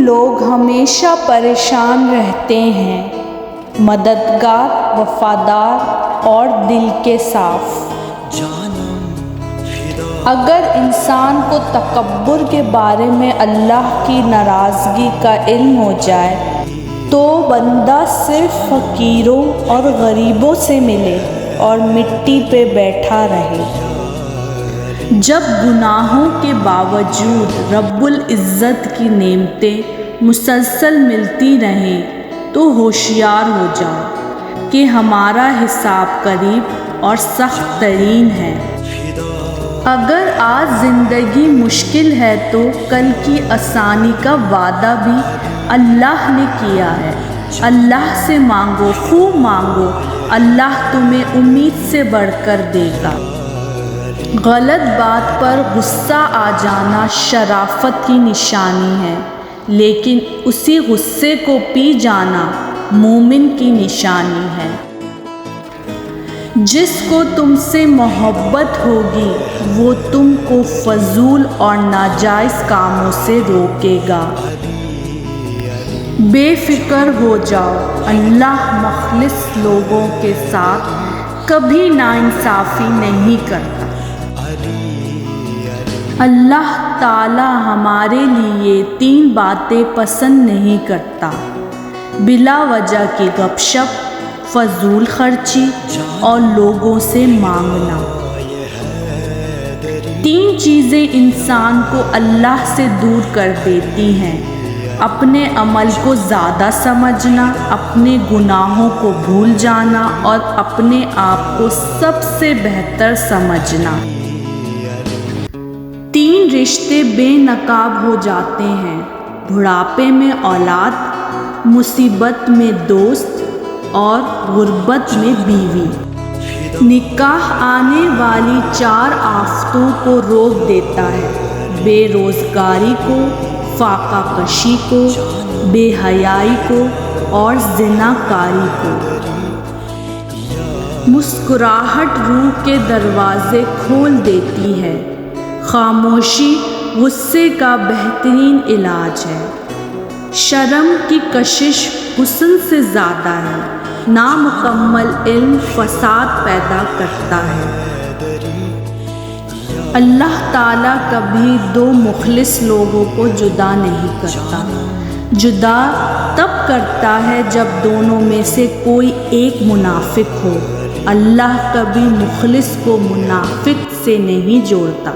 لوگ ہمیشہ پریشان رہتے ہیں، مددگار، وفادار اور دل کے صاف۔ اگر انسان کو تکبر کے بارے میں اللہ کی ناراضگی کا علم ہو جائے تو بندہ صرف فقیروں اور غریبوں سے ملے اور مٹی پہ بیٹھا رہے۔ جب گناہوں کے باوجود رب العزت کی نعمتیں مسلسل ملتی رہیں تو ہوشیار ہو جاؤ کہ ہمارا حساب قریب اور سخت ترین ہے۔ اگر آج زندگی مشکل ہے تو کل کی آسانی کا وعدہ بھی اللہ نے کیا ہے۔ اللہ سے مانگو، خوب مانگو، اللہ تمہیں امید سے بڑھ کر دے گا۔ غلط بات پر غصہ آ جانا شرافت کی نشانی ہے، لیکن اسی غصے کو پی جانا مومن کی نشانی ہے۔ جس کو تم سے محبت ہوگی وہ تم کو فضول اور ناجائز کاموں سے روکے گا۔ بے فکر ہو جاؤ، اللہ مخلص لوگوں کے ساتھ کبھی ناانصافی نہیں کرتا۔ اللہ تعالی ہمارے لیے 3 باتیں پسند نہیں کرتا: بلا وجہ کی گپ شپ، فضول خرچی اور لوگوں سے مانگنا۔ 3 چیزیں انسان کو اللہ سے دور کر دیتی ہیں: اپنے عمل کو زیادہ سمجھنا، اپنے گناہوں کو بھول جانا اور اپنے آپ کو سب سے بہتر سمجھنا۔ 3 رشتے بے نقاب ہو جاتے ہیں: بڑھاپے میں اولاد، مصیبت میں دوست اور غربت میں بیوی۔ نکاح آنے والی 4 آفتوں کو روک دیتا ہے: بے روزگاری کو، فاقہ کشی کو، بے حیائی کو اور زنا کاری کو۔ مسکراہٹ روح کے دروازے کھول دیتی ہے۔ خاموشی غصے کا بہترین علاج ہے۔ شرم کی کشش حسن سے زیادہ ہے۔ نامکمل علم فساد پیدا کرتا ہے۔ اللہ تعالیٰ کبھی 2 مخلص لوگوں کو جدا نہیں کرتا۔ جدا تب کرتا ہے جب دونوں میں سے کوئی ایک منافق ہو۔ اللہ کبھی مخلص کو منافق سے نہیں جوڑتا۔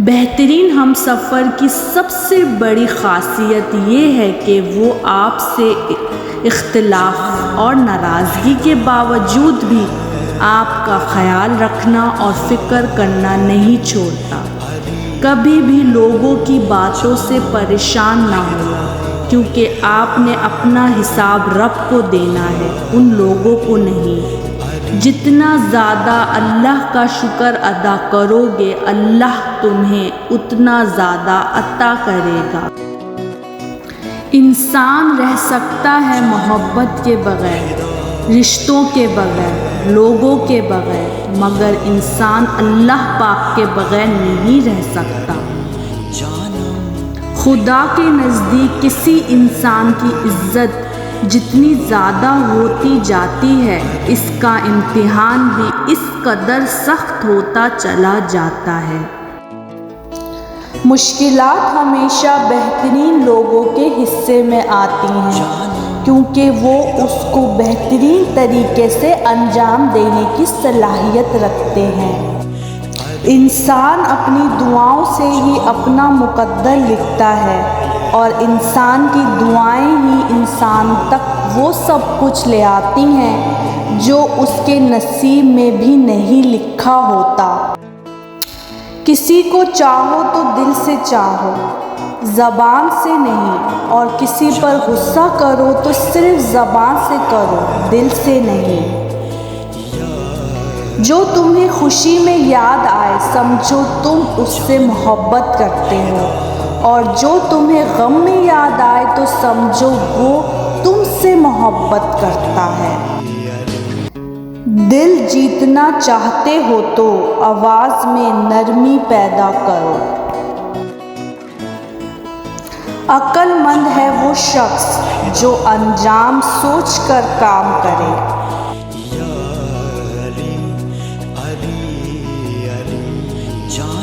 بہترین ہم سفر کی سب سے بڑی خاصیت یہ ہے کہ وہ آپ سے اختلاف اور ناراضگی کے باوجود بھی آپ کا خیال رکھنا اور فکر کرنا نہیں چھوڑتا۔ کبھی بھی لوگوں کی باتوں سے پریشان نہ ہونا، کیونکہ آپ نے اپنا حساب رب کو دینا ہے، ان لوگوں کو نہیں۔ جتنا زیادہ اللہ کا شکر ادا کرو گے، اللہ تمہیں اتنا زیادہ عطا کرے گا۔ انسان رہ سکتا ہے محبت کے بغیر، رشتوں کے بغیر، لوگوں کے بغیر، مگر انسان اللہ پاک کے بغیر نہیں رہ سکتا۔ خدا کے نزدیک کسی انسان کی عزت جتنی زیادہ ہوتی جاتی ہے، اس کا امتحان بھی اس قدر سخت ہوتا چلا جاتا ہے۔ مشکلات ہمیشہ بہترین لوگوں کے حصے میں آتی ہیں، کیونکہ وہ اس کو بہترین طریقے سے انجام دینے کی صلاحیت رکھتے ہیں۔ انسان اپنی دعاؤں سے ہی اپنا مقدر لکھتا ہے، اور انسان کی دعائیں ہی انسان تک وہ سب کچھ لے آتی ہیں جو اس کے نصیب میں بھی نہیں لکھا ہوتا۔ کسی کو چاہو تو دل سے چاہو، زبان سے نہیں، اور کسی پر غصہ کرو تو صرف زبان سے کرو، دل سے نہیں۔ جو تمہیں خوشی میں یاد آئے سمجھو تم اس سے محبت کرتے ہو، اور جو تمہیں غم میں یاد آئے تو سمجھو وہ تم سے محبت کرتا ہے۔ دل جیتنا چاہتے ہو تو آواز میں نرمی پیدا کرو۔ عقل مند ہے وہ شخص جو انجام سوچ کر کام کرے۔ یا علی علی علی جان